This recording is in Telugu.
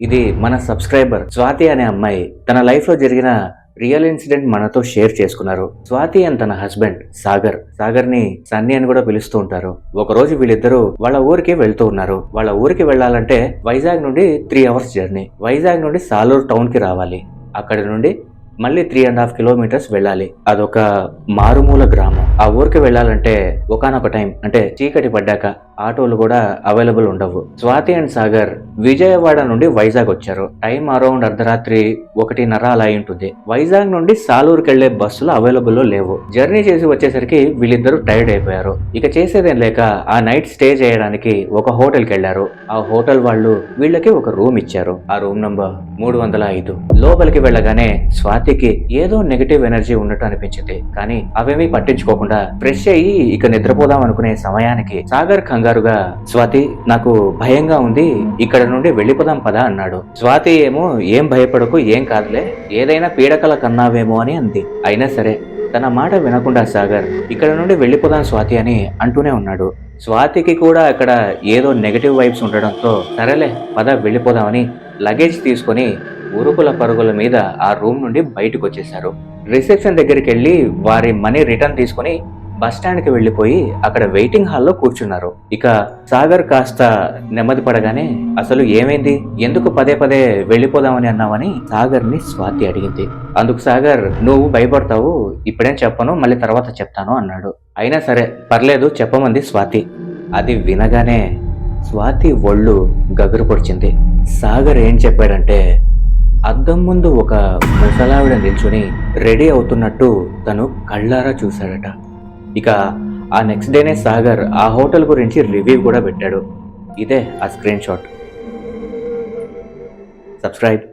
ఇది మన సబ్స్క్రైబర్ స్వాతి అనే అమ్మాయి తన లైఫ్ లో జరిగిన రియల్ ఇన్సిడెంట్ మనతో షేర్ చేసుకున్నారు. స్వాతి అండ్ తన హస్బెండ్ సాగర్ ని సన్నీ అని కూడా పిలుస్తూ ఉంటారు. ఒక రోజు వీళ్ళిద్దరూ వాళ్ళ ఊరికి వెళ్తూ ఉన్నారు. వాళ్ళ ఊరికి వెళ్ళాలంటే వైజాగ్ నుండి 3 hours జర్నీ. వైజాగ్ నుండి సాలూరు టౌన్ కి రావాలి. అక్కడి నుండి మళ్ళీ 3.5 kilometers వెళ్ళాలి. అదొక మారుమూల గ్రామం. ఆ ఊరికి వెళ్ళాలంటే ఒకానొక టైం అంటే చీకటి పడ్డాక ఆటోలు కూడా అవైలబుల్ ఉండవు. స్వాతి అండ్ సాగర్ విజయవాడ నుండి వైజాగ్ వచ్చారు. టైం అరౌండ్ అర్ధరాత్రి 1:30 అలా ఉంటుంది. వైజాగ్ నుండి సాలూరుకి వెళ్లే బస్సులు అవైలబుల్ లో లేవు. జర్నీ చేసి వచ్చేసరికి వీళ్ళిద్దరూ టైర్డ్ అయిపోయారు. ఇక చేసేదేం లేక ఆ నైట్ స్టే చేయడానికి ఒక హోటల్ కి వెళ్లారు. ఆ హోటల్ వాళ్ళు వీళ్ళకి ఒక రూమ్ ఇచ్చారు. ఆ రూమ్ నంబర్ 305. లోపలికి వెళ్ళగానే స్వాతికి ఏదో నెగటివ్ ఎనర్జీ ఉన్నట్టు అనిపించింది. కానీ అవేమీ పట్టించుకోకుండా ఫ్రెష్ అయ్యి ఇక నిద్రపోదాం అనుకునే సమయానికి సాగర్ కంగారుగా, స్వాతి నాకు భయంగా ఉంది, ఇక్కడ నుండి వెళ్ళిపోదాం పదా అన్నాడు. స్వాతి ఏమో ఏం భయపడకు, ఏం కాదులే, ఏదైనా పీడకల కన్నావేమో అని అంది. అయినా సరే తన మాట వినకుండా సాగర్ ఇక్కడ నుండి వెళ్ళిపోదాం స్వాతి అని అంటూనే ఉన్నాడు. స్వాతికి కూడా అక్కడ ఏదో నెగటివ్ వైబ్స్ ఉండడంతో సరేలే పద వెళ్ళిపోదామని లగేజ్ తీసుకొని ఉరుకుల పరుగుల మీద ఆ రూమ్ నుండి బయటకు వచ్చేశారు. రిసెప్షన్ దగ్గరికి వెళ్ళి వారి మనీ రిటర్న్ తీసుకుని బస్ స్టాండ్ కి వెళ్లిపోయి అక్కడ వెయిటింగ్ హాల్లో కూర్చున్నారు. ఇక సాగర్ కాస్త నెమ్మది పడగానే అసలు ఏమైంది, ఎందుకు పదే పదే వెళ్ళిపోదామని అన్నావని సాగర్ ని స్వాతి అడిగింది. అందుకు సాగర్, నువ్వు భయపడతావు, ఇప్పుడేం చెప్పను, మళ్ళీ తర్వాత చెప్తాను అన్నాడు. అయినా సరే పర్లేదు చెప్పమంది స్వాతి. అది వినగానే స్వాతి ఒళ్ళు గగురు పొడిచింది. సాగర్ ఏం చెప్పాడంటే అద్దం ముందు ఒక ముసలావిడ నిల్చుని రెడీ అవుతున్నట్టు తను కళ్ళారా చూశాడట. ఇక ఆ నెక్స్ట్ డేనే సాగర్ ఆ హోటల్ గురించి రివ్యూ కూడా పెట్టాడు. ఇదే ఆ స్క్రీన్ షాట్. సబ్స్క్రైబ్.